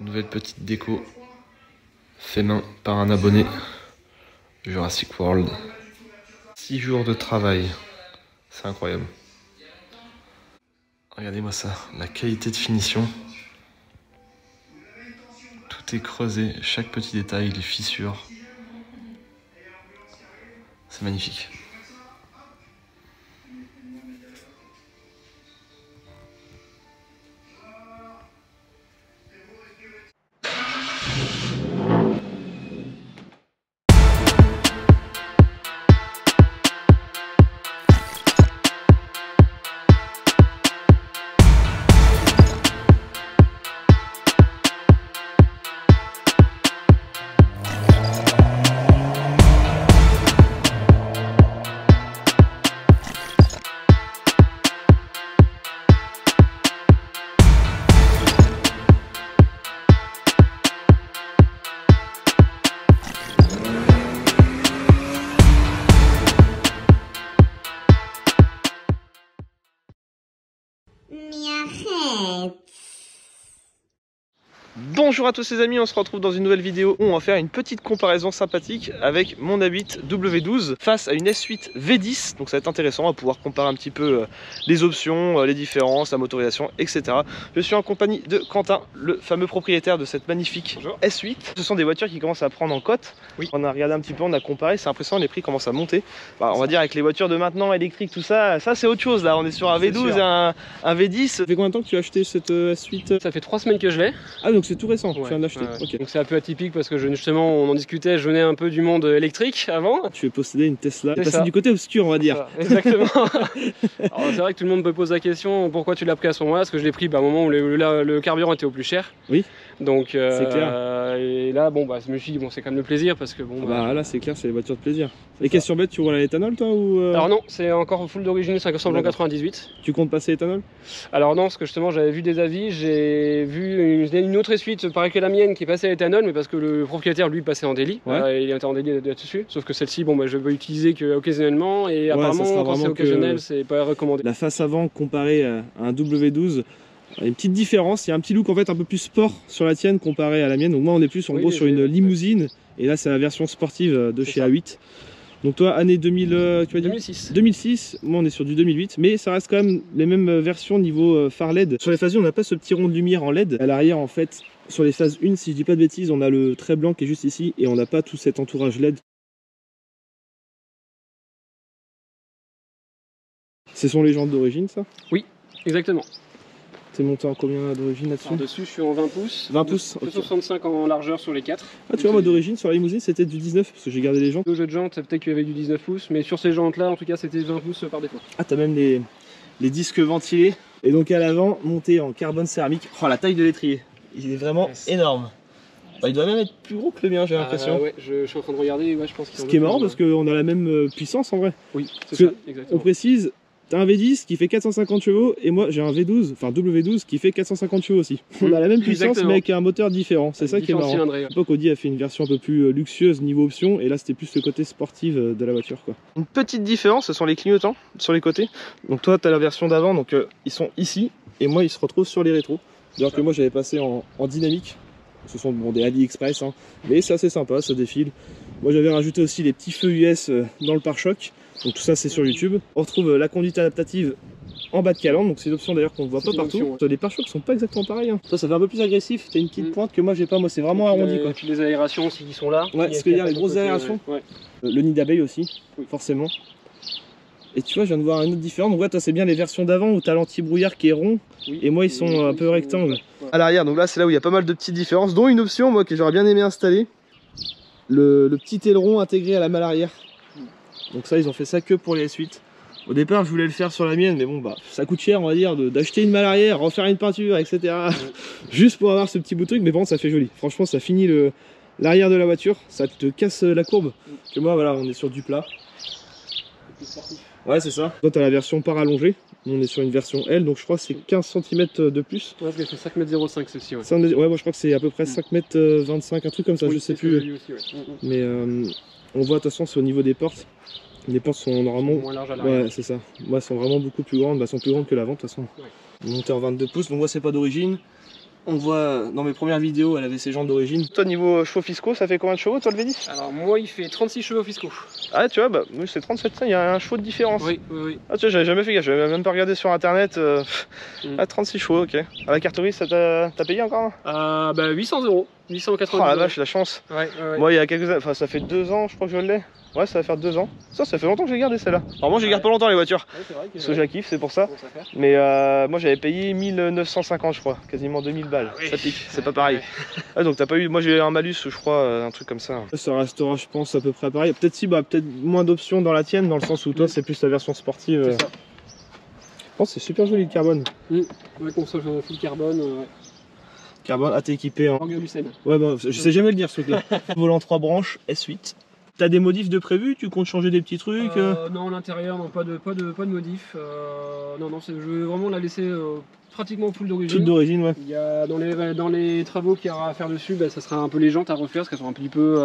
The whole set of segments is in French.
Nouvelle petite déco fait main par un abonné Jurassic World. 6 jours de travail, c'est incroyable. Regardez-moi ça, la qualité de finition. Tout est creusé, chaque petit détail, les fissures. C'est magnifique. Bonjour à tous les amis, on se retrouve dans une nouvelle vidéo où on va faire une petite comparaison sympathique avec mon A8 W12 face à une S8 V10. Donc ça va être intéressant, on va pouvoir comparer un petit peu les options, les différences, la motorisation, etc. Je suis en compagnie de Quentin, le fameux propriétaire de cette magnifique S8. Ce sont des voitures qui commencent à prendre en cote. Oui. On a regardé un petit peu, on a comparé, c'est impressionnant, les prix commencent à monter. On va dire avec les voitures de maintenant électriques, tout ça, c'est autre chose là. On est sur un V12 et un V10. Ça fait combien de temps que tu as acheté cette S8? Ça fait 3 semaines que je l'ai. Ah donc c'est tout récent, tu viens de l'acheter. Okay. Donc c'est un peu atypique parce que justement on en discutait, je venais un peu du monde électrique avant. Tu es possédé une Tesla, passé du côté obscur on va dire. Exactement. Alors c'est vrai que tout le monde me pose la question pourquoi tu l'as pris à ce moment-là, parce que je l'ai pris au moment où le carburant était au plus cher. Oui. Donc c'est clair. Et là bon bah je me suis dit bon c'est quand même le plaisir parce que bon là c'est clair, c'est les voitures de plaisir. Et question bête, tu roules à l'éthanol toi ou Alors non, c'est encore full d'origine 500 en 98. Tu comptes passer éthanol? Alors non, parce que justement j'avais vu des avis, j'ai vu une autre S8 pareil que la mienne qui passait à l'éthanol, mais parce que le propriétaire lui passait en délit, il était en délit là-dessus. Sauf que celle-ci, bon bah je vais utiliser que occasionnellement et apparemment quand c'est occasionnel, c'est pas recommandé. La face avant comparée à un W12, il y a une petite différence, il y a un petit look en fait un peu plus sport sur la tienne comparé à la mienne. Donc moi on est plus en gros sur une limousine et là c'est la version sportive de chez A8. Donc toi année 2000, tu as dit 2006. 2006, moi on est sur du 2008, mais ça reste quand même les mêmes versions niveau phare LED. Sur les phases 1 on n'a pas ce petit rond de lumière en LED. À l'arrière en fait, sur les phases 1 si je dis pas de bêtises, on a le trait blanc qui est juste ici et on n'a pas tout cet entourage LED. Ce sont les jantes d'origine ça? Oui, exactement. T'es monté en combien d'origine là-dessus? Dessus je suis en 20 pouces. 20 pouces, 265 en largeur sur les 4. Ah tu vois moi d'origine sur la limousine c'était du 19 parce que j'ai gardé les jantes. Le jeu de jantes peut-être qu'il y avait du 19 pouces, mais sur ces jantes là en tout cas c'était 20 pouces par défaut. Ah t'as même les disques ventilés. Et donc à l'avant monté en carbone céramique. Oh la taille de l'étrier, il est vraiment énorme. Il doit même être plus gros que le mien j'ai l'impression. Ouais, je suis en train de regarder, je pense qu'il Ce qui est marrant parce qu'on a la même puissance en vrai. Oui, c'est ça, exactement. On précise, t'as un V10 qui fait 450 chevaux et moi j'ai un V12, enfin W12 qui fait 450 chevaux aussi. On a la même puissance mais avec un moteur différent, c'est ça qui est marrant. À l'époque Audi a fait une version un peu plus luxueuse niveau option et là c'était plus le côté sportif de la voiture quoi. Une petite différence, ce sont les clignotants sur les côtés. Donc toi t'as la version d'avant, donc ils sont ici et moi ils se retrouvent sur les rétros. C'est-à-dire que moi j'avais passé en dynamique. Ce sont des AliExpress, hein. Mais c'est assez sympa, ça défile. Moi j'avais rajouté aussi les petits feux US dans le pare-choc. Donc tout ça c'est sur YouTube. On retrouve la conduite adaptative en bas de calandre, donc c'est une option d'ailleurs qu'on ne voit pas partout. Les pare-chocs sont pas exactement pareils. Hein. Toi ça fait un peu plus agressif, t'as une petite pointe que moi j'ai pas, moi c'est vraiment arrondi quoi. Et puis les aérations aussi qui sont là. Ouais, parce qu'il y a les grosses aérations. Le nid d'abeille aussi, forcément. Et tu vois, je viens de voir un autre différent. Donc, ouais, toi, c'est bien les versions d'avant où tu as l'anti-brouillard qui est rond. Oui, et moi, ils sont un peu rectangles. À l'arrière, donc là, c'est là où il y a pas mal de petites différences, dont une option, moi, que j'aurais bien aimé installer. Le petit aileron intégré à la malle arrière. Donc, ça, ils ont fait ça que pour les S8. Au départ, je voulais le faire sur la mienne, mais bon, bah, ça coûte cher, on va dire, d'acheter une malle arrière, refaire une peinture, etc. Juste pour avoir ce petit bout de truc. Mais bon, ça fait joli. Franchement, ça finit l'arrière de la voiture. Ça te casse la courbe. Que moi, voilà, on est sur du plat. Ouais c'est ça. Toi t'as la version parallongée, on est sur une version L donc je crois que c'est 15 cm de plus. Ouais parce que c'est 5,05 m ceci ouais. Ouais moi je crois que c'est à peu près 5,25 m, un truc comme ça, je sais plus. Aussi, mais on voit de toute façon c'est au niveau des portes. Les portes sont normalement moins larges à l'arrière. Ouais c'est ça. Moi elles sont vraiment beaucoup plus grandes, elles sont plus grandes que l'avant de toute façon. Ouais. Montée en 22 pouces, donc moi c'est pas d'origine. On voit dans mes premières vidéos, elle avait ses jantes d'origine. Toi, niveau chevaux fiscaux, ça fait combien de chevaux, toi, le V10? Alors, moi, il fait 36 chevaux fiscaux. Ah, tu vois, bah, oui, c'est 37, il y a un chevaux de différence. Oui, oui, oui. Ah, tu vois, j'avais jamais fait gaffe, j'avais même pas regardé sur internet. Ah, 36 chevaux, ok. À la carterie, ça t'as payé encore? Bah, 800 €. 890. Oh la vache, la chance. Ouais, ouais. Moi, il y a quelques années, enfin, ça fait 2 ans, je crois que je l'ai. Ouais, ça va faire 2 ans. Ça fait longtemps que j'ai gardé celle-là. Alors, moi, je garde pas longtemps les voitures. Ouais, c'est vrai parce que je la kiffe, c'est pour ça. Mais moi, j'avais payé 1950, je crois. Quasiment 2000 balles. Ah, oui. Ça pique, c'est pas pareil. Ah, donc, t'as pas eu. Moi, j'ai eu un malus, je crois, un truc comme ça. Ça restera, je pense, à peu près pareil. Peut-être si, bah, peut-être moins d'options dans la tienne, dans le sens où toi, c'est plus la version sportive. C'est ça. Je pense que c'est super joli le carbone. Ouais, console full carbone. Ouais. Carbone, t'es équipé en. Lucène. Ouais, bah, je sais jamais le dire ce truc-là. Volant 3 branches, S8. T'as des modifs de prévu? Tu comptes changer des petits trucs? Non, l'intérieur, non, pas de modif. Non, je veux vraiment la laisser pratiquement full d'origine. Toute d'origine, ouais. Il y a dans les travaux qu'il y aura à faire dessus, bah, ça sera un peu les jantes à refaire parce qu'elles sont un petit peu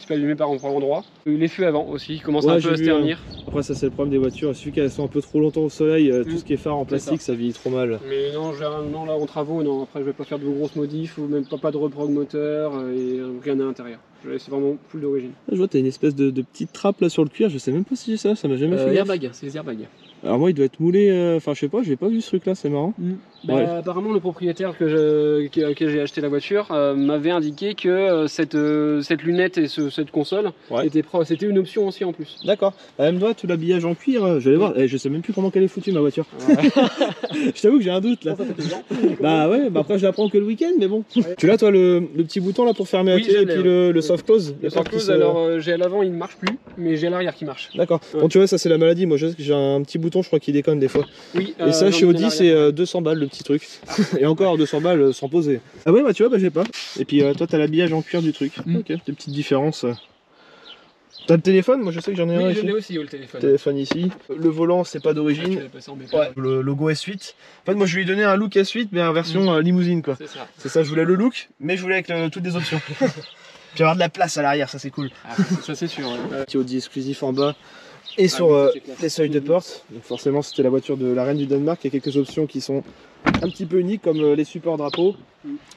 abîmées par endroit. Les feux avant aussi, ils commencent un peu à se ternir. Après, ça, c'est le problème des voitures. Il suffit qu'elles sont un peu trop longtemps au soleil, tout ce qui est phare en plastique, ça vieillit trop mal. Mais non, là en travaux, non. Après, je vais pas faire de grosses modifs ou même pas de reprog moteur et rien à l'intérieur. C'est vraiment full d'origine. Je vois, t'as une espèce de petite trappe là sur le cuir, je sais même pas si j'ai ça m'a jamais fait. Airbag, c'est les airbags. Alors moi il doit être moulé, enfin je sais pas, j'ai pas vu ce truc là, c'est marrant. Bah, ouais. Apparemment le propriétaire auquel j'ai acheté la voiture m'avait indiqué que cette lunette et cette console c'était une option aussi en plus. D'accord, même toi tout l'habillage en cuir, je vais voir, je sais même plus comment elle est foutue ma voiture. Ouais. Je t'avoue que j'ai un doute là. Bah ouais, bah après je la prends que le week-end mais bon. Ouais. Tu l'as toi le petit bouton là pour fermer la clé et puis le soft close. Le soft close alors j'ai à l'avant il ne marche plus mais j'ai à l'arrière qui marche. D'accord, bon tu vois ça c'est la maladie, moi je sais que j'ai un petit bouton je crois qu'il déconne des fois. Oui, et ça chez Audi c'est 200 balles le petit truc. Et encore 200 balles sans poser. Ah ouais bah tu vois bah j'ai pas. Et puis toi t'as l'habillage en cuir du truc. Ok, des petites différences. T'as le téléphone? Moi je sais que j'en ai un ici. Oui, je l'ai aussi le téléphone. Téléphone ici. Le volant c'est pas d'origine. Ouais, le logo S8. En fait moi je lui ai donné un look S8 mais en version limousine quoi. C'est ça, je voulais le look mais je voulais avec toutes les options. Puis avoir de la place à l'arrière, ça c'est cool. Ah, ça c'est sûr. Petit Audi exclusif en bas. Et sur les seuils de porte, donc forcément c'était la voiture de la reine du Danemark, il y a quelques options qui sont un petit peu uniques comme les supports drapeaux,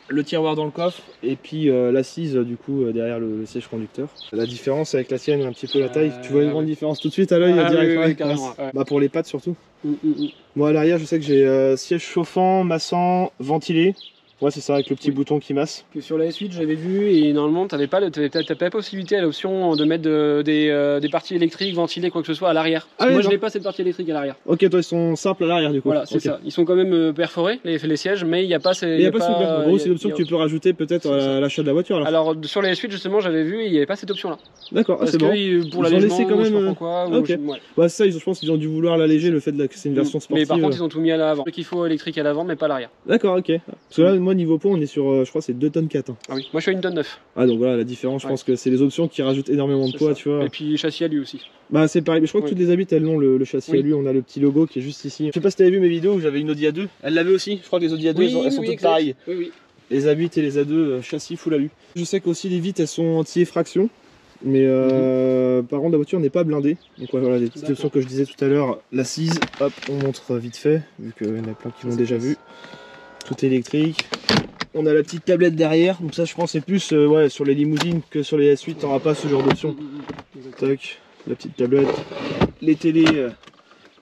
le tiroir dans le coffre et puis l'assise du coup derrière le siège conducteur. La différence avec la sienne, un petit peu la taille, tu vois une grande différence tout de suite à l'œil direct. Bah pour les pattes surtout. Moi à l'arrière je sais que j'ai siège chauffant, massant, ventilé. Ouais c'est ça avec le petit bouton qui masse. Que sur la S8 j'avais vu et normalement t'avais pas la possibilité à l'option de mettre des parties électriques, ventilées, quoi que ce soit à l'arrière. Ah, moi je n'ai pas cette partie électrique à l'arrière. Ok toi ils sont simples à l'arrière du coup. Voilà c'est ça. Ils sont quand même perforés les sièges mais il n'y a pas ces... Il n'y a pas ce truc-là. En gros c'est l'option que tu peux rajouter peut-être à l'achat de la voiture là. Alors sur la S8 justement j'avais vu et il n'y avait pas cette option là. D'accord, c'est bon. Pour l'allègement quand même. Ok. Ouais ça je pense qu'ils ont dû vouloir l'alléger le fait que c'est une version sportive. Mais par contre ils ont tout mis à l'avant. Ce qu'il faut électrique à l'avant mais pas à l'arrière. D'accord ok. Parce que là moi niveau poids on est sur je crois c'est 2 tonnes 4. Ah oui, moi je suis à 1 tonne 9. Ah donc voilà la différence, je pense que c'est les options qui rajoutent énormément de poids, tu vois. Et puis châssis à lui aussi. Bah c'est pareil, mais je crois que toutes les habites elles ont le châssis à lui, on a le petit logo qui est juste ici. Je sais pas si t'avais vu mes vidéos où j'avais une Audi A2, elle l'avait aussi, je crois que les Audi A2 elles sont toutes pareilles. Oui. Les A8 et les A2 châssis full alu. Je sais qu'aussi les vitres elles sont anti-effraction. Mais par contre la voiture n'est pas blindée. Donc ouais, voilà les petites options que je disais tout à l'heure. L'assise, hop, on montre vite fait, vu qu'il y en a plein qui l'ont déjà vu. Tout électrique. On a la petite tablette derrière, donc ça je pense c'est plus ouais, sur les limousines que sur les S8, t'auras pas ce genre d'option. Tac, la petite tablette, les télés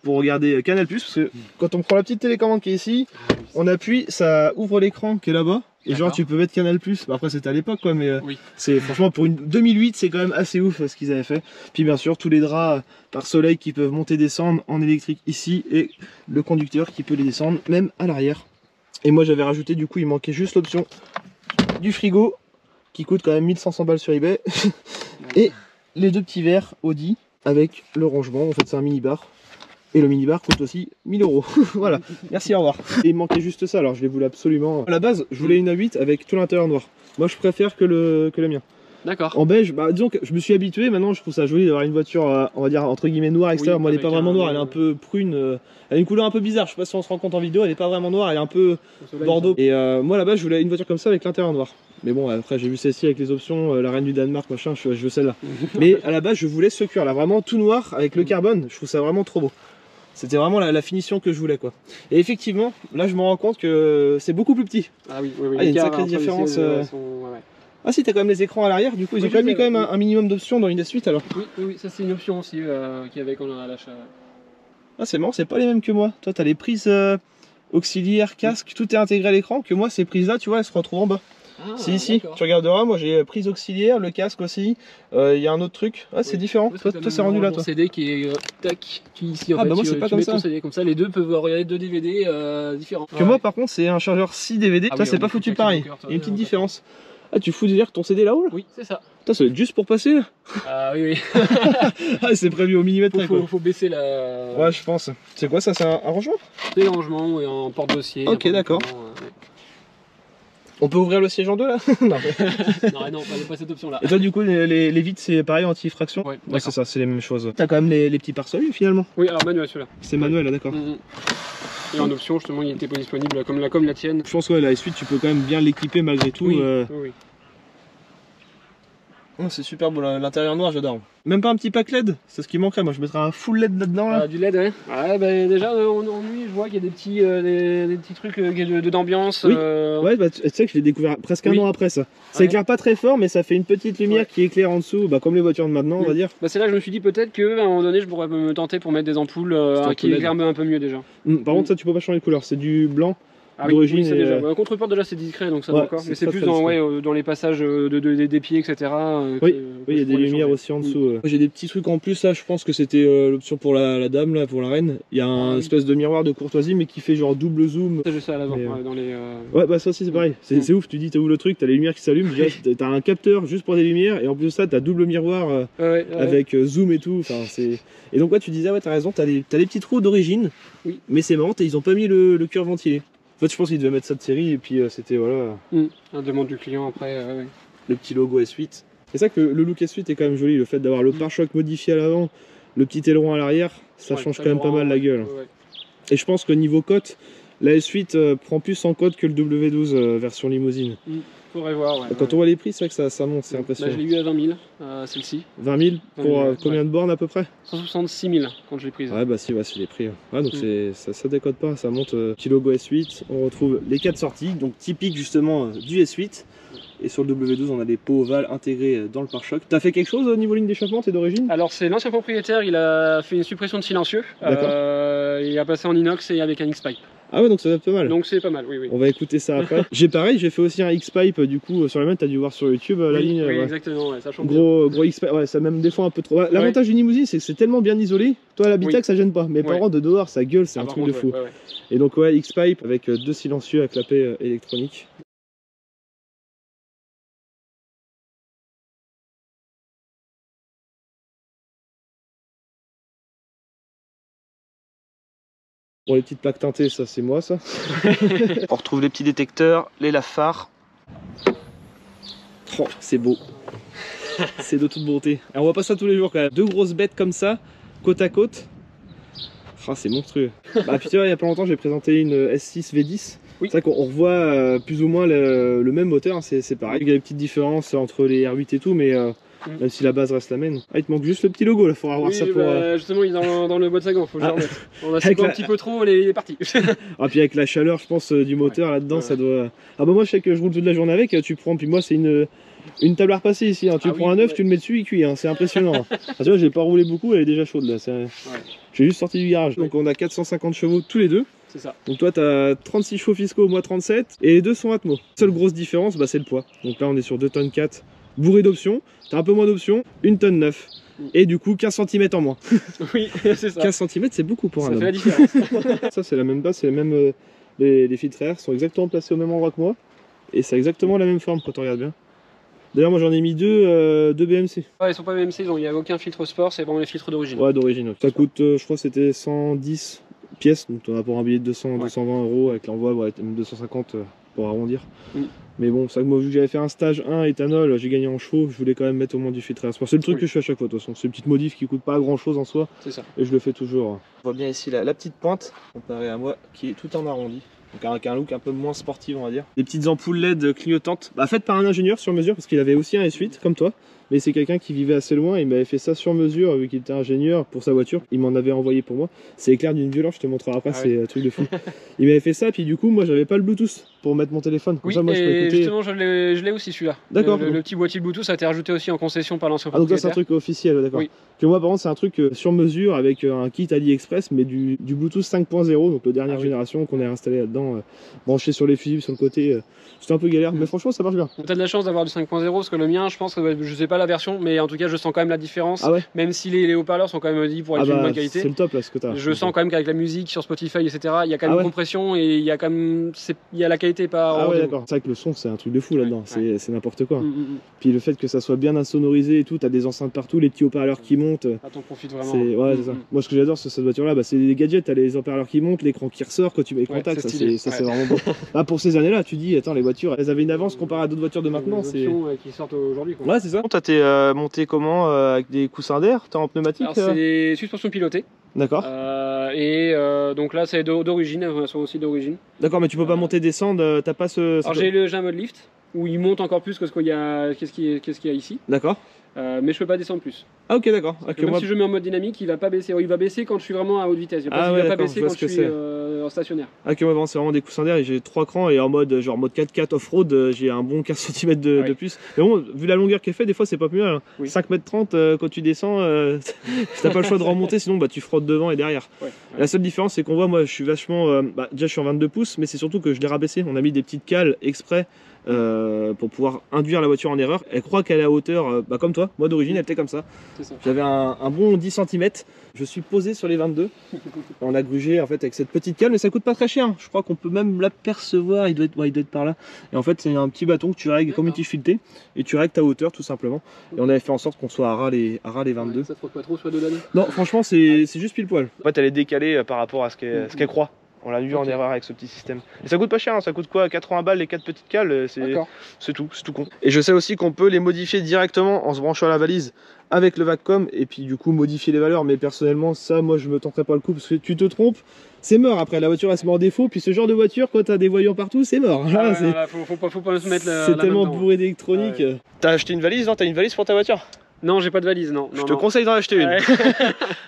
pour regarder Canal+, parce que quand on prend la petite télécommande qui est ici, on appuie, ça ouvre l'écran qui est là-bas, et genre tu peux mettre Canal+, bah, après c'était à l'époque quoi, mais c'est franchement pour une 2008 c'est quand même assez ouf ce qu'ils avaient fait. Puis bien sûr tous les draps par soleil qui peuvent monter descendre en électrique ici, et le conducteur qui peut les descendre même à l'arrière. Et moi j'avais rajouté, du coup il manquait juste l'option du frigo qui coûte quand même 1500 balles sur eBay et les deux petits verres Audi avec le rangement, en fait c'est un minibar et le minibar coûte aussi 1000 €. Voilà, merci, au revoir. Et il manquait juste ça, alors je les voulais absolument. À la base je voulais une A8 avec tout l'intérieur noir. Moi je préfère que le mien. D'accord. En beige, bah disons que je me suis habitué, maintenant je trouve ça joli d'avoir une voiture, on va dire entre guillemets noire extérieure. Moi elle n'est pas vraiment noire, elle est un peu prune, elle a une couleur un peu bizarre, je sais pas si on se rend compte en vidéo, elle n'est pas vraiment noire, elle est un peu bordeaux. Et moi là-bas je voulais une voiture comme ça avec l'intérieur noir. Mais bon après j'ai vu celle-ci avec les options, la reine du Danemark machin, je veux celle-là. Mais à la base je voulais ce cuir là, vraiment tout noir avec le carbone, je trouve ça vraiment trop beau. C'était vraiment la finition que je voulais quoi. Et effectivement, là je me rends compte que c'est beaucoup plus petit. Ah oui, oui, oui. Il y a une sacrée différence. Ah si, t'as quand même les écrans à l'arrière, du coup ils ont quand même mis quand même un minimum d'options dans une S8 alors. Oui, ça c'est une option aussi qu'il y avait quand on a l'achat. Ah c'est marrant, c'est pas les mêmes que moi. Toi t'as les prises auxiliaires, casque, tout est intégré à l'écran, que moi ces prises là tu vois elles se retrouvent en bas. Ah, si, tu regarderas, moi j'ai prise auxiliaire, le casque aussi, il y a un autre truc, c'est différent, toi c'est rendu là toi. CD qui est tac, qui ici en fait, bah moi c'est pas comme ça. CD, comme ça les deux peuvent regarder 2 DVD différents. Que moi par contre c'est un chargeur 6 DVD, toi c'est pas foutu pareil, il y a une petite différence. Ah tu fous dire ton CD là-haut là? Oui c'est ça. Putain ça va être juste pour passer là. Ah oui. Ah c'est prévu au millimètre près quoi. Faut baisser la... Ouais je pense. C'est quoi ça, c'est un rangement? C'est un rangement et un porte-dossier. Ok d'accord. On peut ouvrir le siège en deux là? Non, pas cette option là. Et toi du coup les vitres c'est pareil, anti-effraction? Ouais c'est ça, c'est les mêmes choses. T'as quand même les petits pare-soleil finalement? Oui alors manuel celui-là. C'est manuel là d'accord. Et en option justement il était pas disponible comme la tienne. Je pense ouais la S8 tu peux quand même bien l'équiper malgré tout. Oui. Oh, c'est super beau, l'intérieur noir j'adore. Même pas un petit pack LED, c'est ce qui manquerait, moi je mettrais un full LED là-dedans là. Du LED ouais. Ouais bah déjà en nuit je vois qu'il y a des petits trucs d'ambiance. Oui. Ouais bah tu sais que je l'ai découvert presque un an après ça. Ça éclaire pas très fort mais ça fait une petite lumière qui éclaire en dessous, bah, comme les voitures de maintenant on va dire. Bah c'est là que je me suis dit peut-être qu'à un moment donné je pourrais me tenter pour mettre des ampoules qui éclairent un peu mieux déjà. Par contre ça tu peux pas changer de couleur, c'est du blanc. Ah d'origine oui, déjà. Un contre-porte déjà c'est discret donc ça va encore, mais c'est plus dans les passages des pieds etc. Oui, il y a des lumières aussi en dessous. J'ai des petits trucs en plus là, je pense que c'était l'option pour la dame là, pour la reine. Il y a un espèce de miroir de courtoisie mais qui fait genre double zoom. Ça j'ai ça à l'avant, dans les... Ouais bah ça aussi c'est pareil, c'est ouf, tu dis t'as où le truc, t'as les lumières qui s'allument, t'as un capteur juste pour des lumières et en plus de ça t'as double miroir avec zoom et tout, enfin c'est... Et donc ouais tu disais ouais t'as raison, t'as les petits trous d'origine, mais c'est marrant, ils ont pas mis le cuir ventilé. En fait, je pense qu'ils devaient mettre ça de série et puis c'était voilà. La demande du client après. Le petit logo S8. C'est ça que le look S8 est quand même joli, le fait d'avoir le pare-choc modifié à l'avant, le petit aileron à l'arrière, ça change quand même pas mal la gueule. Et je pense que niveau cote, la S8 prend plus en cote que le W12 version limousine. Faudrait voir. Quand on voit les prix, c'est vrai que ça monte, c'est impressionnant. Là, je l'ai eu à 20 000, celle-ci. 20 000 pour combien de bornes à peu près? 166 000 quand je l'ai prise. Ouais, bah si, c'est les prix. Ouais, donc ça décode pas, ça monte. Petit logo S8, on retrouve les 4 sorties, donc typique justement du S8. Et sur le W12, on a des pots ovales intégrés dans le pare-choc. T'as fait quelque chose au niveau ligne d'échappement, t'es d'origine? Alors, c'est l'ancien propriétaire, il a fait une suppression de silencieux. Il a passé en inox et avec un X-Pipe. Ah ouais, donc ça va être pas mal. Donc c'est pas mal, oui. On va écouter ça après. J'ai fait aussi un X-Pipe du coup sur la main, t'as dû voir sur YouTube la ligne. Oui, exactement, ça change gros X-Pipe, ça même défend un peu trop. L'avantage d'une limousine, c'est que c'est tellement bien isolé. Toi à l'habitacle ça gêne pas, mais par contre de dehors ça gueule, c'est un truc de fou. Et donc X-Pipe avec 2 silencieux à clapet électronique. Bon, les petites plaques teintées, ça c'est moi ça. On retrouve les petits détecteurs, les lave-phares. Oh, c'est beau. C'est de toute beauté. Et on voit pas ça tous les jours quand même. 2 grosses bêtes comme ça, côte à côte. Oh, c'est monstrueux. Bah, puis tu vois, il y a pas longtemps j'ai présenté une S6 V10. C'est vrai qu'on revoit plus ou moins le même moteur, c'est pareil. Il y a des petites différences entre les R8 et tout, mais même si la base reste la même. Ah, il te manque juste le petit logo là, faudra avoir ça pour. Justement, il est dans le boîte sagan, faut que je le remette. On a secoué un petit peu trop, il est parti. Ah, puis avec la chaleur, je pense, du moteur là-dedans, ça doit. Ah, bah, moi, je sais que je roule toute la journée avec, tu prends, puis moi, c'est une table à repasser ici. Hein. Tu prends un œuf, tu le mets dessus, il cuit, hein. C'est impressionnant. Tu vois, j'ai pas roulé beaucoup, elle est déjà chaude là. J'ai juste sorti du garage. Donc, on a 450 chevaux tous les deux. C'est ça. Donc toi tu as 36 chevaux fiscaux, moi 37 et les deux sont Atmo. Seule grosse différence c'est le poids. Donc là on est sur 2 tonnes 4 bourré d'options, t'as un peu moins d'options, 1 tonne 9 et du coup 15 cm en moins. Oui c'est ça. 15 cm c'est beaucoup pour un homme. Ça fait la différence. Ça c'est la même base, c'est les mêmes les filtres air sont exactement placés au même endroit que moi et c'est exactement la même forme quand on regarde bien. D'ailleurs moi j'en ai mis deux BMC. Ouais ils sont pas BMC, il n'y a aucun filtre sport, c'est vraiment les filtres d'origine. Ouais d'origine. Ça coûte je crois c'était 110 pièces, donc on a pour un billet de 200, 220 € avec l'envoi, même 250 pour arrondir. Mais bon, ça que moi vu que j'avais fait un stage 1 éthanol, j'ai gagné en chevaux, je voulais quand même mettre au moins du filtre air sport. C'est le truc que je fais à chaque fois de toute façon, c'est une petite modif qui coûte pas grand chose en soi. C'est ça. Et je le fais toujours. On voit bien ici la petite pointe comparée à moi qui est tout en arrondi. Donc avec un look un peu moins sportif on va dire. Des petites ampoules LED clignotantes, faites par un ingénieur sur mesure parce qu'il avait aussi un S8 comme toi. mais c'est quelqu'un qui vivait assez loin, il m'avait fait ça sur mesure vu qu'il était ingénieur pour sa voiture, il m'en avait envoyé pour moi. C'est éclair d'une violence, je te montrerai après, c'est un truc de fou. Il m'avait fait ça, puis du coup moi j'avais pas le Bluetooth pour mettre mon téléphone. Comme oui, ça, moi, je peux écouter... justement je l'ai aussi celui-là. D'accord. Le petit boîtier Bluetooth a été rajouté aussi en concession par l'ancien propriétaire. propriétaire. Donc ça c'est un truc officiel, d'accord. Oui. Que moi par contre c'est un truc sur mesure avec un kit AliExpress, mais du Bluetooth 5.0, donc la dernière génération qu'on a installé là-dedans, branché sur les fusibles sur le côté. C'était un peu galère, mais franchement ça marche bien. T'as de la chance d'avoir du 5.0 parce que le mien, je pense que je sais pas la version, mais en tout cas je sens quand même la différence. Ah ouais. Même si les haut-parleurs sont quand même dit pour être d'une bonne qualité. C'est le top là ce que t'as. Je sens quand même qu'avec la musique sur Spotify, etc., il y a quand même une compression et il y a quand même il y a la qualité par. Ah ouais, d'accord. C'est vrai que le son c'est un truc de fou là-dedans, c'est n'importe quoi. Puis le fait que ça soit bien insonorisé et tout, t'as des enceintes partout, les petits haut-parleurs qui montent. Ah, t'en profites vraiment. Ouais, c'est ça. Moi ce que j'adore sur cette voiture là, c'est les gadgets, t'as les haut-parleurs qui montent, l'écran qui ressort quand tu mets les contacts, ça c'est vraiment beau. Là pour ces années-là, tu dis attends, les voitures elles avaient une avance comparé à d'autres voitures de maintenant. C'est qui sortent aujourd'hui. Ouais, c'est ça. T'as été monté comment avec des coussins d'air? T'es en pneumatique? C'est suspension pilotée. D'accord. Donc là c'est d'origine, elles sont aussi d'origine. D'accord, mais tu peux pas monter, descendre, t'as pas ce... Alors j'ai un mode lift où il monte encore plus que ce qu'il y a ici. D'accord. Mais je peux pas descendre plus. Ah ok, d'accord. Même si je mets en mode dynamique, il va pas baisser. Il va baisser quand je suis vraiment à haute vitesse. Il va pas baisser quand je suis en stationnaire. Ah ok, ouais, c'est vraiment des coussins d'air et j'ai 3 crans et en mode genre mode 4x4 off-road, j'ai un bon 15 cm de plus. Mais bon, vu la longueur qu'elle fait, des fois c'est pas plus mal. 5,30 m quand tu descends, t'as pas le choix de remonter, sinon bah, tu frottes devant et derrière. La seule différence c'est qu'on voit, moi je suis vachement... déjà je suis en 22 pouces, mais c'est surtout que je l'ai rabaissé. On a mis des petites cales exprès pour pouvoir induire la voiture en erreur. Elle croit qu'elle est à hauteur, comme toi, moi d'origine elle était comme ça. J'avais un bon 10 cm, je suis posé sur les 22. On a grugé en fait avec cette petite cale, mais ça coûte pas très cher. Je crois qu'on peut même l'apercevoir, il doit être par là. Et en fait c'est un petit bâton que tu règles comme une tige filetée et tu règles ta hauteur tout simplement. Et on avait fait en sorte qu'on soit à ras les 22. Ouais, ça te frotte pas trop sur de l'année? Non, franchement c'est juste pile poil. En fait elle est décalée par rapport à ce qu'elle croit. On l'a eu en erreur avec ce petit système. Et ça coûte pas cher, hein, ça coûte quoi, 80 balles les 4 petites cales, c'est tout con. Et je sais aussi qu'on peut les modifier directement en se branchant à la valise avec le VACCOM et puis du coup modifier les valeurs. Mais personnellement ça, moi je me tenterai pas le coup parce que tu te trompes, c'est mort après, la voiture elle se met en défaut. Puis ce genre de voiture, quand t'as des voyants partout, c'est mort. Faut pas se mettre la c'est tellement bourré d'électronique. T'as acheté une valise, non? T'as une valise pour ta voiture? Non, j'ai pas de valise, non. Je te conseille d'en acheter une.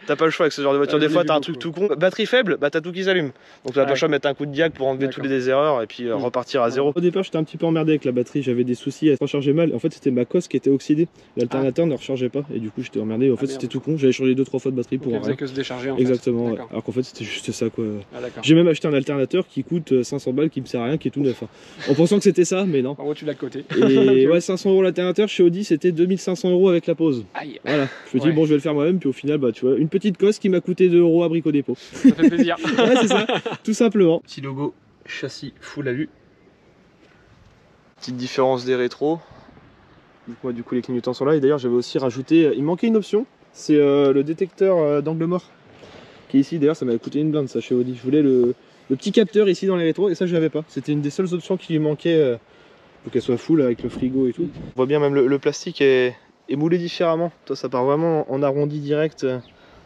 T'as pas le choix avec ce genre de voiture. Des fois, t'as un truc tout con. Batterie faible, bah t'as tout qui s'allume. Donc t'as pas le choix de mettre un coup de diag pour enlever toutes les erreurs et puis repartir à zéro. Au départ, j'étais un petit peu emmerdé avec la batterie. J'avais des soucis, elle se rechargeait mal. En fait, c'était ma cosse qui était oxydée. L'alternateur ne rechargeait pas. Et du coup, j'étais emmerdé. En fait, c'était tout con. J'avais changé 2-3 fois de batterie pour rien. Que se décharger en Exactement. fait. Alors qu'en fait, c'était juste ça quoi. J'ai même acheté un alternateur qui coûte 500 balles, qui me sert à rien, qui est tout neuf. En pensant que c'était ça, mais non. En gros, tu l'as de côté. Et ouais, 500 € l'alternateur. Chez Audi, c'était 2500 € avec la pause. Aïe. Voilà. Je me dis bon, je vais le faire moi-même, puis au final bah tu vois, une petite cosse qui m'a coûté 2 € à Brico Dépôt. Ça fait plaisir. Ouais, c'est ça, tout simplement. Petit logo châssis full alu. Petite différence des rétros. Du coup les clignotants sont là, et d'ailleurs j'avais aussi rajouté, il manquait une option, c'est le détecteur d'angle mort qui est ici. D'ailleurs ça m'avait coûté une blinde ça chez Audi. Je voulais le petit capteur ici dans les rétros et ça je l'avais pas. C'était une des seules options qui lui manquait pour qu'elle soit full avec le frigo et tout. On voit bien même le plastique est moulé différemment. Toi ça part vraiment en arrondi direct.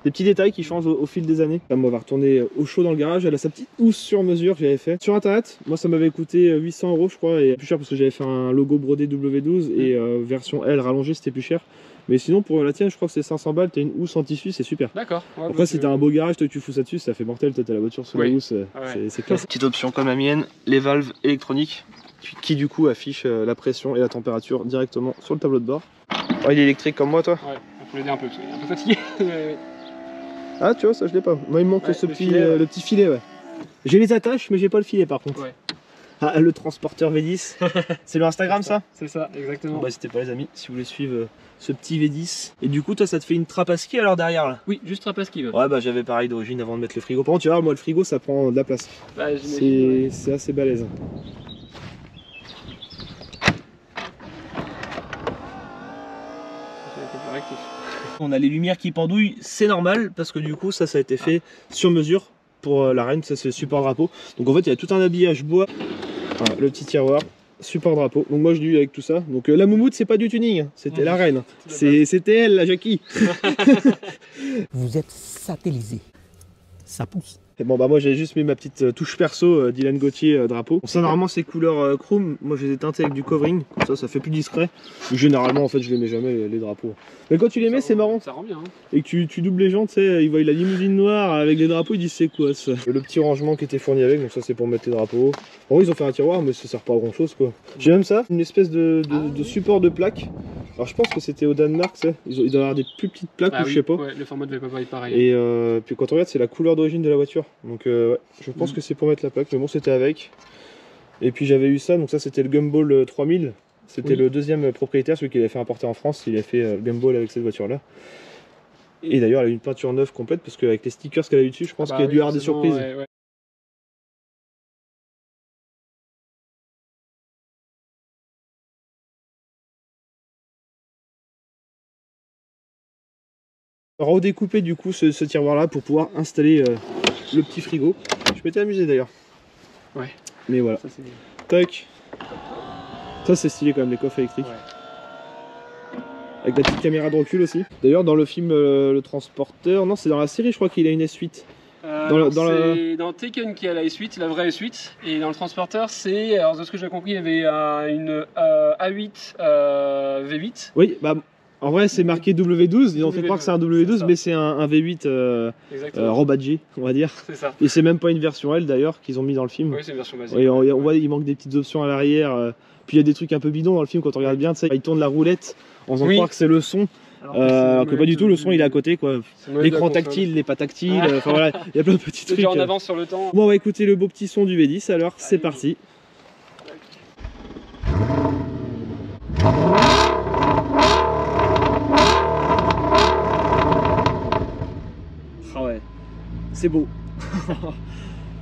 Des petits détails qui changent au fil des années. Là, moi, on va retourner au chaud dans le garage. Elle a sa petite housse sur mesure que j'avais fait sur internet. Moi ça m'avait coûté 800 € je crois, et plus cher parce que j'avais fait un logo brodé W12 et version L rallongée, c'était plus cher. Mais sinon pour la tienne je crois que c'est 500 balles, t'as une housse en tissu, c'est super. D'accord. Ouais, après si t'as un beau garage, toi tu fous ça dessus, ça fait mortel, toi t'as la voiture sur la housse, c'est classe. Petite option comme la mienne, les valves électroniques qui du coup affichent la pression et la température directement sur le tableau de bord. Oh, il est électrique comme moi toi? Ouais, faut l'aider un peu, parce qu'il est un peu fatigué. Ah tu vois ça je l'ai pas, moi il me manque ce petit filet, le petit filet J'ai les attaches mais j'ai pas le filet par contre. Ah, le transporteur V10, c'est le Instagram ça? C'est ça, exactement. Bon, bah n'hésitez pas les amis, si vous voulez suivre ce petit V10. Et du coup toi ça te fait une trappe à ski alors derrière là? Oui, juste trappe à ski. Ouais bah j'avais pareil d'origine avant de mettre le frigo. Par contre tu vois, moi le frigo ça prend de la place. Bah, c'est assez balèze. On a les lumières qui pendouillent, c'est normal parce que du coup ça a été fait sur mesure pour la reine, ça c'est le support drapeau. Donc en fait il y a tout un habillage bois, voilà, le petit tiroir, support drapeau. Donc moi je dis avec tout ça. Donc la moumoute c'est pas du tuning, c'était la reine. C'était elle la Jackie. Vous êtes satellisé. Ça pousse. Et bon bah moi j'avais juste mis ma petite touche perso Dylan Gauthier drapeau. Bon, ça normalement c'est couleur chrome, moi je les ai teintés avec du covering, comme ça fait plus discret. Généralement en fait je les mets jamais les drapeaux. Mais quand tu les mets c'est marrant. Ça rend bien. Hein. Et que tu doubles les gens, tu sais, ils voient la limousine noire avec les drapeaux, ils disent c'est quoi ça. Le petit rangement qui était fourni avec, donc ça c'est pour mettre les drapeaux. Bon ils ont fait un tiroir mais ça sert pas à grand chose quoi. J'ai même ça, une espèce de support de plaque. Alors je pense que c'était au Danemark, ça. Ils doivent avoir des plus petites plaques ou je sais pas. Ouais, le format devait pas être pareil. Et puis quand on regarde c'est la couleur d'origine de la voiture. Donc ouais, je pense que c'est pour mettre la plaque, mais bon c'était avec. Et puis j'avais eu ça, donc ça c'était le Gumball 3000. C'était le deuxième propriétaire, celui qui l'avait fait importer en France, il a fait le Gumball avec cette voiture là. Et d'ailleurs elle a une peinture neuve complète parce qu'avec les stickers qu'elle a eu dessus, je pense qu'il y a dû avoir des surprises. Ouais. Redécouper du coup ce tiroir là pour pouvoir installer le petit frigo. Je m'étais amusé d'ailleurs. Ouais. Mais voilà. Tac. Ça c'est stylé quand même les coffres électriques. Ouais. Avec la petite caméra de recul aussi. D'ailleurs dans le film Le Transporteur, non c'est dans la série je crois qu'il a une S8. Dans Taken qui a la S8, la vraie S8, et dans le Transporteur c'est, alors de ce que j'ai compris il y avait une A8 V8. Oui, bah en vrai c'est marqué W12, ils ont fait croire que c'est un W12 mais c'est un V8 rebadgé on va dire. C'est ça. Et c'est même pas une version L d'ailleurs qu'ils ont mis dans le film. Oui c'est une version basique. Et on voit il manque des petites options à l'arrière, puis il y a des trucs un peu bidons dans le film quand on regarde bien, tu sais, il tourne la roulette en faisant croire que c'est le son. Alors que pas du tout, le son il est à côté quoi. L'écran tactile n'est pas tactile, enfin voilà, il y a plein de petits trucs. En avance sur le temps. Bon on va écouter le beau petit son du V10 alors, c'est parti. Ah ouais, c'est beau.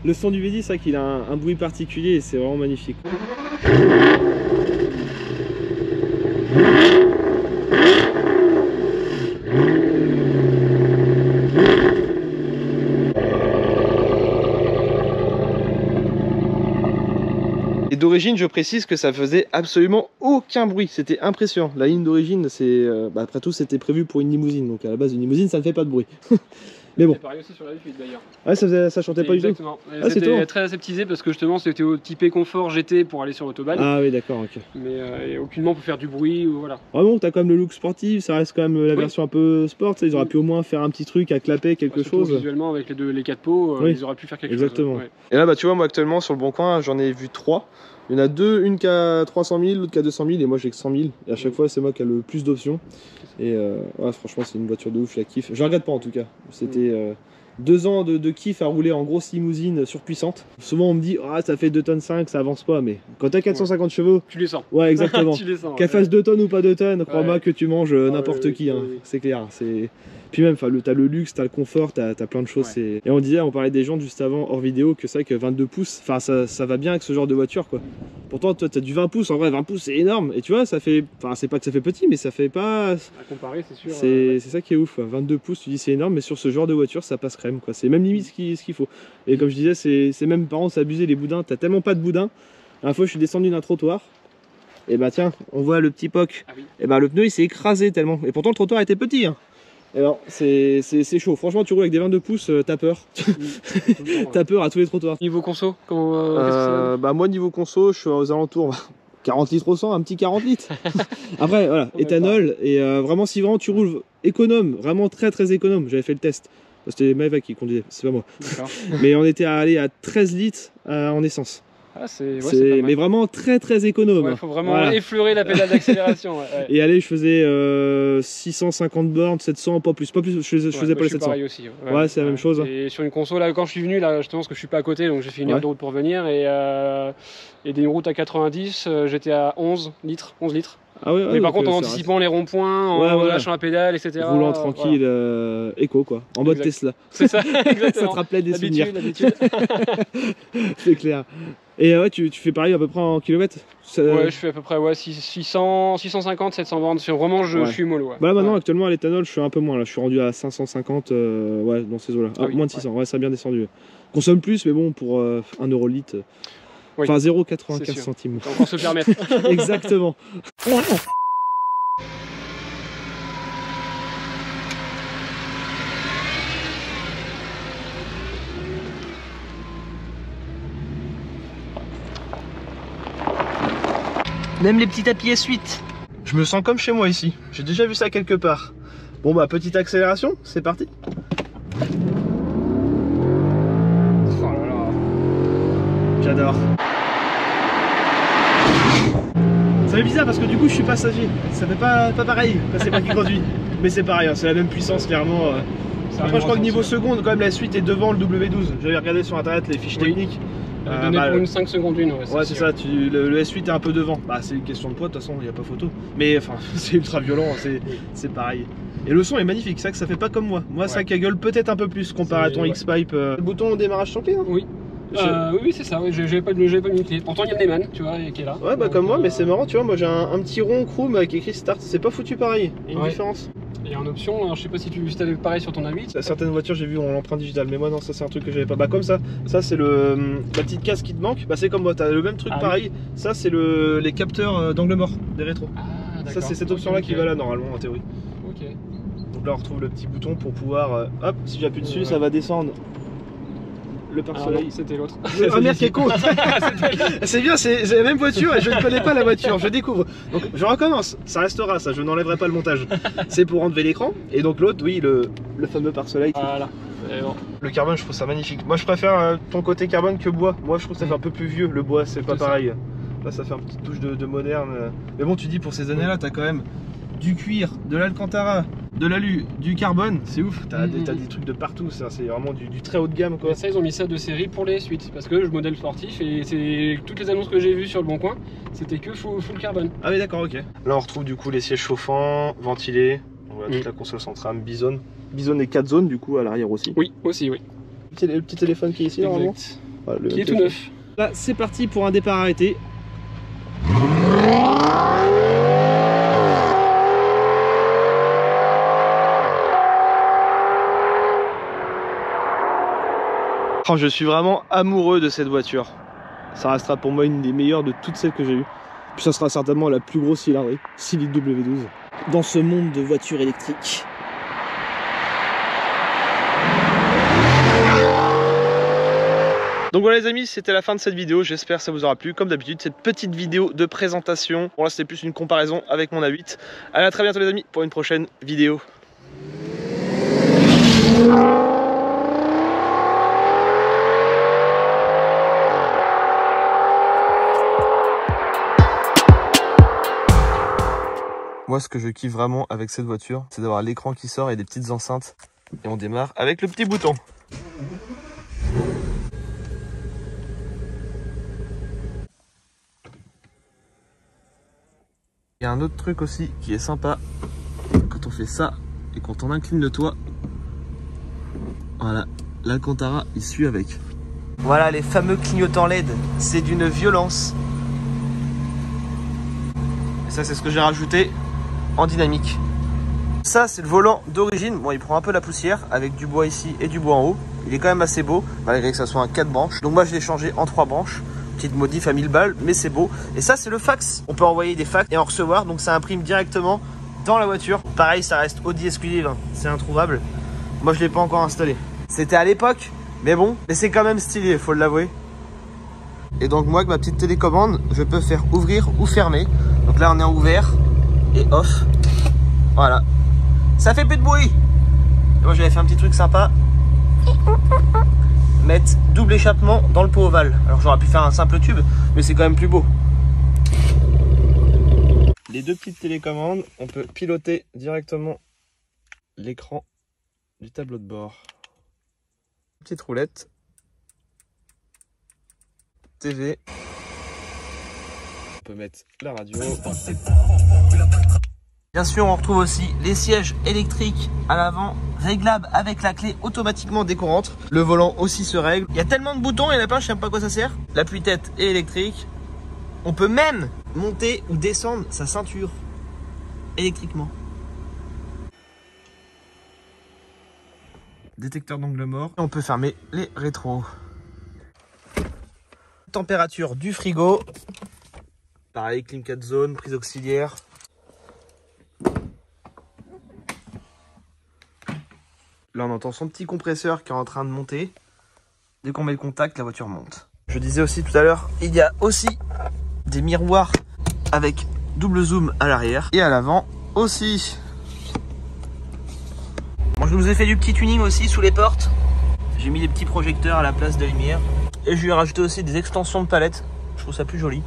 Le son du V10 c'est vrai qu'il a un bruit particulier et c'est vraiment magnifique. Et d'origine, je précise que ça faisait absolument aucun bruit, c'était impressionnant. La ligne d'origine, c'est après tout, c'était prévu pour une limousine, donc à la base, une limousine, ça ne fait pas de bruit. Mais bon. C'est pareil aussi sur la V8 d'ailleurs. Ouais, ça chantait pas du tout. Exactement. C'était très aseptisé parce que justement, c'était au typé confort GT pour aller sur l'autobahn. Ah oui, d'accord, ok. Mais aucunement pour faire du bruit ou voilà. Vraiment, t'as quand même le look sportif, ça reste quand même la version un peu sport. Ils auraient pu au moins faire un petit truc à clapper quelque chose. Visuellement, avec les 4 pots, ils auraient pu faire quelque chose. Exactement. Et là, bah, tu vois, moi actuellement sur le Bon Coin, j'en ai vu 3. Il y en a deux, une qui a 300 000, l'autre qui a 200 000 et moi j'ai que 100 000. Et à chaque fois, c'est moi qui a le plus d'options. Et ouais, franchement, c'est une voiture de ouf, je la kiffe. Je la regrette pas en tout cas. C'était 2 ans de kiff à rouler en grosse limousine surpuissante. Souvent on me dit ah ça fait 2 tonnes 5, ça avance pas, mais quand t'as 450 chevaux, tu les sens. Ouais exactement. Qu'elle fasse 2 tonnes ou pas 2 tonnes, crois-moi que tu manges n'importe qui, hein. C'est clair. Puis même t'as le luxe, t'as le confort, t'as plein de choses. Et on parlait des gens juste avant hors vidéo que c'est vrai que 22 pouces, enfin ça va bien avec ce genre de voiture quoi. Pourtant toi t'as du 20 pouces, en vrai 20 pouces c'est énorme. Et tu vois ça fait, enfin c'est pas que ça fait petit mais ça fait pas... À comparer c'est sûr. C'est ça qui est ouf, 22 pouces tu dis c'est énorme mais sur ce genre de voiture ça passe crème quoi. C'est même limite ce qu'il faut. Et comme je disais c'est même par contre c'est abusé les boudins, t'as tellement pas de boudins. La fois je suis descendu d'un trottoir. Et bah tiens on voit le petit POC. Ah oui. Et bah le pneu il s'est écrasé tellement. Et pourtant le trottoir était petit hein. Et alors c'est chaud, franchement tu roules avec des 22 pouces, t'as peur. T'as peur à tous les trottoirs. Niveau conso, comment bah moi niveau conso je suis aux alentours 40 litres au 100, un petit 40 litres. Après voilà, éthanol et vraiment si vraiment tu roules économe, vraiment très très économe, j'avais fait le test. C'était Maëva qui conduisait, c'est pas moi. Mais on était allé à 13 litres en essence. Ah, mais vraiment très très économe. Il faut vraiment effleurer la pédale d'accélération. Et allez, je faisais 650 bornes, 700, pas plus, je faisais pas les 700. Pareil aussi. Ouais, c'est la même chose. Et sur une console, là, quand je suis venu, là, justement, parce que je suis pas à côté, donc j'ai fait une heure de route pour venir, et des routes à 90, j'étais à 11 litres. Ah ouais, mais par contre, en anticipant les ronds-points, en lâchant la pédale, etc. Roulant tranquille, éco quoi, en mode Tesla. C'est ça, exactement. Ça te rappelait des souvenirs. L'habitude. C'est clair. Et ouais, tu fais pareil à peu près en kilomètres? Ouais, je fais à peu près 650, 700 bornes. Vraiment, je suis mollo. Bah là, maintenant, actuellement, à l'éthanol, je suis un peu moins. Là, je suis rendu à 550, ouais, dans ces eaux-là. Moins de 600, ouais, ça a bien descendu. Consomme plus, mais bon, pour 1 euro le litre. Enfin, 0,95 centimes. On peut se permettre. Exactement. Même les petits tapis S8. Je me sens comme chez moi ici. J'ai déjà vu ça quelque part. Bon bah petite accélération, c'est parti. Oh là là. J'adore. Ça fait bizarre parce que du coup je suis passager. Ça fait pas pareil quand c'est pas qui conduit. Mais c'est pareil, hein, c'est la même puissance clairement. Après je crois que niveau seconde quand même la suite est devant le W12. J'avais regardé sur internet les fiches techniques. Pour une 5 secondes une, ouais c'est ça, le S8 est un peu devant. Bah c'est une question de poids de toute façon, il n'y a pas photo. Mais enfin c'est ultra violent, c'est pareil. Et le son est magnifique, ça que ça fait pas comme moi. Moi ça gueule peut-être un peu plus comparé à ton X-Pipe. Le bouton au démarrage sans clé, hein. Oui. Oui c'est ça, oui, j'avais pas mis de clé. Pourtant il y a Neyman, tu vois, qui est là. Ouais bah donc, comme moi, mais c'est marrant, tu vois, moi j'ai un petit rond chrome avec écrit Start, c'est pas foutu pareil, il y a une différence. Il y a une option, alors, je sais pas si tu avais pareil sur ton A8. Certaines voitures j'ai vu ont l'empreinte digitale, mais moi non, ça c'est un truc que j'avais pas. Bah comme ça c'est la petite case qui te manque, bah c'est comme moi, t'as le même truc pareil, oui. Ça c'est les capteurs d'angle mort des rétros. Ah, ça c'est cette option là qui va là normalement en théorie. Ok. Donc là on retrouve le petit bouton pour pouvoir, hop, si j'appuie dessus ça va descendre. Le pare-soleil, c'était l'autre. Ah merde, quel con. C'est bien, c'est la même voiture et je ne connais pas la voiture, je découvre. Donc je recommence, ça restera ça, je n'enlèverai pas le montage. C'est pour enlever l'écran et donc l'autre, oui, le fameux pare-soleil. Voilà. Bon. Le carbone, je trouve ça magnifique. Moi je préfère ton côté carbone que bois. Moi je trouve que ça fait un peu plus vieux, le bois c'est pas pareil. Là ça fait une petite touche de moderne. Mais bon, tu dis pour ces années-là, t'as quand même du cuir, de l'Alcantara, de l'alu, du carbone, c'est ouf, t'as des trucs de partout, c'est vraiment du très haut de gamme quoi. Et ça ils ont mis ça de série pour les suites, parce que le modèle sportif, et c'est toutes les annonces que j'ai vues sur le Bon Coin, c'était que full carbone. Ah oui d'accord, ok. Là on retrouve du coup les sièges chauffants, ventilés, voilà, toute la console centrale, Bison et 4 zones du coup à l'arrière aussi. Oui, aussi oui. Le petit téléphone qui est ici normalement. Voilà, qui est tout neuf. Là c'est parti pour un départ arrêté. Oh, je suis vraiment amoureux de cette voiture. Ça restera pour moi une des meilleures de toutes celles que j'ai eues. Puis ça sera certainement la plus grosse cylindrée, 6 litres W12. Dans ce monde de voitures électriques. Donc voilà les amis, c'était la fin de cette vidéo, j'espère que ça vous aura plu. Comme d'habitude, cette petite vidéo de présentation. Bon là c'était plus une comparaison avec mon A8. Allez, à très bientôt les amis pour une prochaine vidéo. Moi ce que je kiffe vraiment avec cette voiture, c'est d'avoir l'écran qui sort et des petites enceintes. Et on démarre avec le petit bouton. Il y a un autre truc aussi qui est sympa, quand on fait ça et quand on incline le toit, voilà, l'Alcantara il suit avec. Voilà les fameux clignotants LED, c'est d'une violence. Et ça c'est ce que j'ai rajouté en dynamique. Ça c'est le volant d'origine, bon il prend un peu la poussière avec du bois ici et du bois en haut. Il est quand même assez beau, malgré que ça soit un 4 branches. Donc moi je l'ai changé en 3 branches. Petite modif à 1000 balles, mais c'est beau. Et ça c'est le fax. On peut envoyer des fax et en recevoir, donc ça imprime directement dans la voiture. Pareil, ça reste Audi exclusive, hein. C'est introuvable. Moi je l'ai pas encore installé. C'était à l'époque, mais bon, mais c'est quand même stylé, faut l'avouer. Et donc moi avec ma petite télécommande, je peux faire ouvrir ou fermer. Donc là on est en ouvert et off. Voilà. Ça fait plus de bruit. Et moi j'avais fait un petit truc sympa. Mettre double échappement dans le pot ovale. Alors j'aurais pu faire un simple tube, mais c'est quand même plus beau. Les deux petites télécommandes, on peut piloter directement l'écran du tableau de bord. Petite roulette. TV. On peut mettre la radio. Bien sûr, on retrouve aussi les sièges électriques à l'avant, réglables avec la clé automatiquement dès qu'on rentre. Le volant aussi se règle. Il y a tellement de boutons, il y en a pas, je sais même pas à quoi ça sert. L'appui-tête est électrique. On peut même monter ou descendre sa ceinture électriquement. Détecteur d'angle mort. On peut fermer les rétros. Température du frigo. Pareil, clim 4 zones, prise auxiliaire. Là, on entend son petit compresseur qui est en train de monter. Dès qu'on met le contact, la voiture monte. Je disais aussi tout à l'heure, il y a aussi des miroirs avec double zoom à l'arrière et à l'avant aussi. Bon, je vous ai fait du petit tuning aussi sous les portes. J'ai mis des petits projecteurs à la place des lumières. Et je lui ai rajouté aussi des extensions de palette. Je trouve ça plus joli.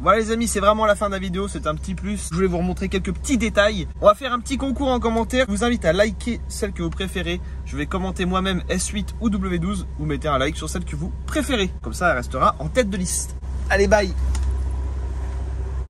Voilà les amis, c'est vraiment la fin de la vidéo, c'est un petit plus. Je voulais vous remontrer quelques petits détails. On va faire un petit concours en commentaire. Je vous invite à liker celle que vous préférez. Je vais commenter moi-même S8 ou W12. Vous mettez un like sur celle que vous préférez. Comme ça, elle restera en tête de liste. Allez, bye!